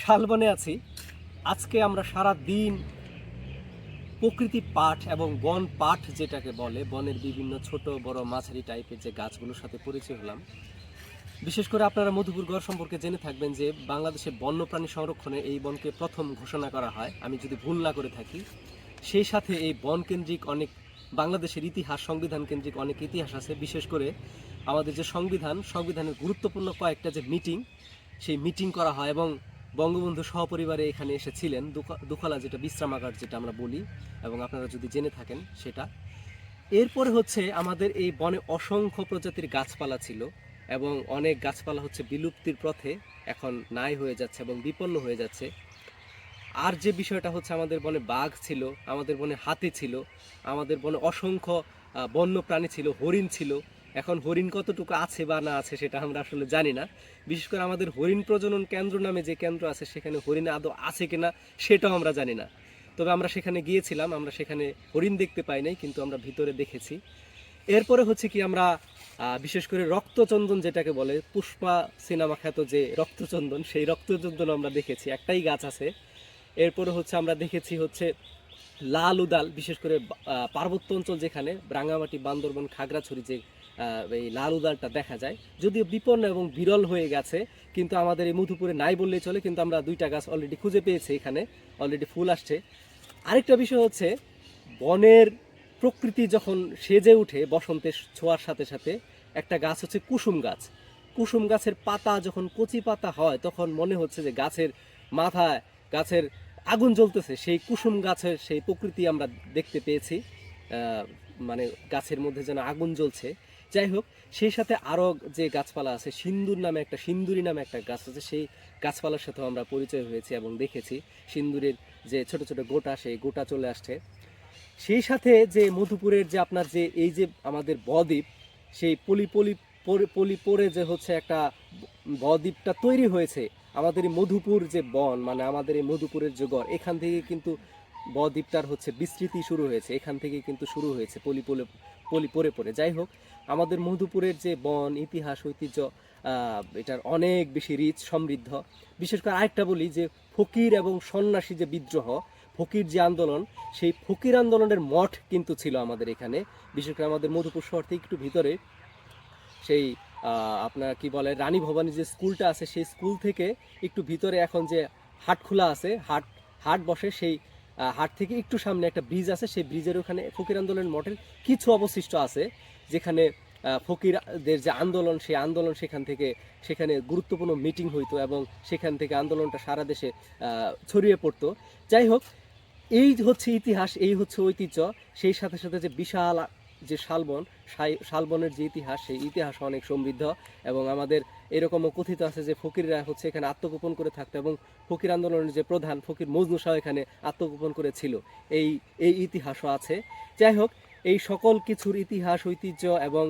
শালবনে আছি। আজকে আমরা সারা দিন প্রকৃতি পাঠ এবং বন পাঠ যেটাকে বলে, বনের বিভিন্ন ছোট বড় মাঝারি টাইপের যে গাছগুলোর সাথে পরিচয় হলাম। বিশেষ করে আপনারা মধুপুর গড় সম্পর্কে জেনে থাকবেন যে বাংলাদেশে বন্যপ্রাণী সংরক্ষণে এই বনকে প্রথম ঘোষণা করা হয়, আমি যদি ভুল না করে থাকি। সেই সাথে এই বন কেন্দ্রিক অনেক বাংলাদেশের ইতিহাস, সংবিধান কেন্দ্রিক অনেক ইতিহাস আছে। বিশেষ করে আমাদের যে সংবিধানের গুরুত্বপূর্ণ কয়েকটা যে মিটিং, সেই মিটিং করা হয় এবং বঙ্গবন্ধু সহপরিবারে এখানে এসেছিলেন। দুখলা যেটা বিশ্রামাগার যেটা আমরা বলি, এবং আপনারা যদি জেনে থাকেন সেটা। এরপরে হচ্ছে আমাদের এই বনে অসংখ্য প্রজাতির গাছপালা ছিল এবং অনেক গাছপালা হচ্ছে বিলুপ্তির পথে, এখন নাই হয়ে যাচ্ছে এবং বিপন্ন হয়ে যাচ্ছে। আর যে বিষয়টা হচ্ছে, আমাদের বনে বাঘ ছিল, আমাদের বনে হাতি ছিল, আমাদের বনে অসংখ্য বন্য প্রাণী ছিল, হরিণ ছিল। এখন হরিণ কতটুকু আছে বা না আছে সেটা আমরা আসলে জানি না। বিশেষ করে আমাদের হরিণ প্রজনন কেন্দ্র নামে যে কেন্দ্র আছে, সেখানে হরিণ আদৌ আছে কিনা সেটাও আমরা জানি না। তবে আমরা সেখানে গিয়েছিলাম, আমরা সেখানে হরিণ দেখতে পাই নাই, কিন্তু আমরা ভিতরে দেখেছি। এরপরে হচ্ছে কি, আমরা বিশেষ করে রক্তচন্দন যেটাকে বলে, পুষ্পা সিনেমা খ্যাত যে রক্তচন্দন, সেই রক্তচন্দন আমরা দেখেছি। একটাই গাছ আছে। এরপরে হচ্ছে আমরা দেখেছি হচ্ছে লাল উদাল, বিশেষ করে পার্বত্য অঞ্চল যেখানে রাঙামাটি, বান্দরবন, খাগড়াছড়ি, যে এই লাল উদালটা দেখা যায়, যদিও বিপন্ন এবং বিরল হয়ে গেছে, কিন্তু আমাদের এই মধুপুরে নাই বললেই চলে। কিন্তু আমরা দুইটা গাছ অলরেডি খুঁজে পেয়েছি, এখানে অলরেডি ফুল আসছে। আরেকটা বিষয় হচ্ছে, বনের প্রকৃতি যখন সেজে উঠে বসন্তের ছোঁয়ার সাথে সাথে, একটা গাছ হচ্ছে কুসুম গাছ। কুসুম গাছের পাতা যখন কচি পাতা হয়, তখন মনে হচ্ছে যে গাছের মাথায়, গাছের আগুন জ্বলতেছে। সেই কুসুম গাছের সেই প্রকৃতি আমরা দেখতে পেয়েছি, মানে গাছের মধ্যে যেন আগুন জ্বলছে। যাই হোক, সেই সাথে আরও যে গাছপালা আছে, সিন্দুরি নামে একটা গাছ আছে, সেই গাছপালার সাথেও আমরা পরিচয় হয়েছি এবং দেখেছি। সিন্দুরের যে ছোট ছোট গোটা, সেই গোটা চলে আসছে। সেই সাথে যে মধুপুরের যে আপনার যে এই যে আমাদের বদ্বীপ, সেই পলি পলি পলি পরে যে হচ্ছে একটা বদ্বীপটা তৈরি হয়েছে, আমাদের এই মধুপুর যে বন, মানে আমাদের এই মধুপুরের যে গড়, এখান থেকে কিন্তু বদ্বীপটার হচ্ছে বিস্তৃতি শুরু হয়েছে, এখান থেকে কিন্তু শুরু হয়েছে পলি পরে পরে। যাই হোক, আমাদের মধুপুরের যে বন, ইতিহাস, ঐতিহ্য, এটার অনেক বেশি রিচ, সমৃদ্ধ। বিশেষ করে আরেকটা বলি যে ফকির এবং সন্ন্যাসী যে বিদ্রোহ, ফকির যে আন্দোলন, সেই ফকির আন্দোলনের মঠ কিন্তু ছিল আমাদের এখানে। বিশেষ করে আমাদের মধুপুর শহর থেকে একটু ভিতরে, সেই আপনার কি বলে, রানী ভবানী যে স্কুলটা আছে, সেই স্কুল থেকে একটু ভিতরে এখন যে হাট খোলা আছে, হাট হাট বসে, সেই হাট থেকে একটু সামনে একটা ব্রিজ আছে, সেই ব্রিজের ওখানে ফকির আন্দোলনের মঠের কিছু অবশিষ্ট আছে, যেখানে ফকিরদের যে আন্দোলন, সেই আন্দোলন সেখানে গুরুত্বপূর্ণ মিটিং হইতো এবং সেখান থেকে আন্দোলনটা সারা দেশে ছড়িয়ে পড়তো। যাই হোক, এই হচ্ছে ইতিহাস, এই হচ্ছে ঐতিহ্য। সেই সাথে সাথে যে বিশাল যে শালবনের যে ইতিহাস, সেই ইতিহাস অনেক সমৃদ্ধ। এবং আমাদের এরকমও কথিত আছে যে ফকিররা হচ্ছে এখানে আত্মগোপন করে থাকতো, এবং ফকির আন্দোলনের যে প্রধান ফকির মজনু শাহ এখানে আত্মগোপন করেছিল, এই এই ইতিহাসও আছে। যাই হোক, এই সকল কিছুর ইতিহাস, ঐতিহ্য এবং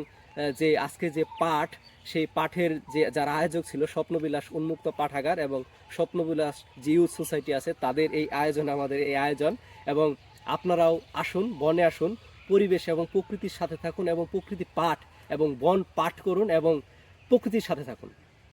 যে আজকে যে পাঠ, সেই পাঠের যে যারা আয়োজক ছিল, স্বপ্নবিলাস উন্মুক্ত পাঠাগার এবং স্বপ্নবিলাস যে ইউথ সোসাইটি আছে, তাদের এই আয়োজন, আমাদের এই আয়োজন। এবং আপনারাও আসুন, বনে আসুন, পরিবেশ এবং প্রকৃতির সাথে থাকুন, এবং প্রকৃতি পাঠ এবং বন পাঠ করুন এবং প্রকৃতির সাথে থাকুন।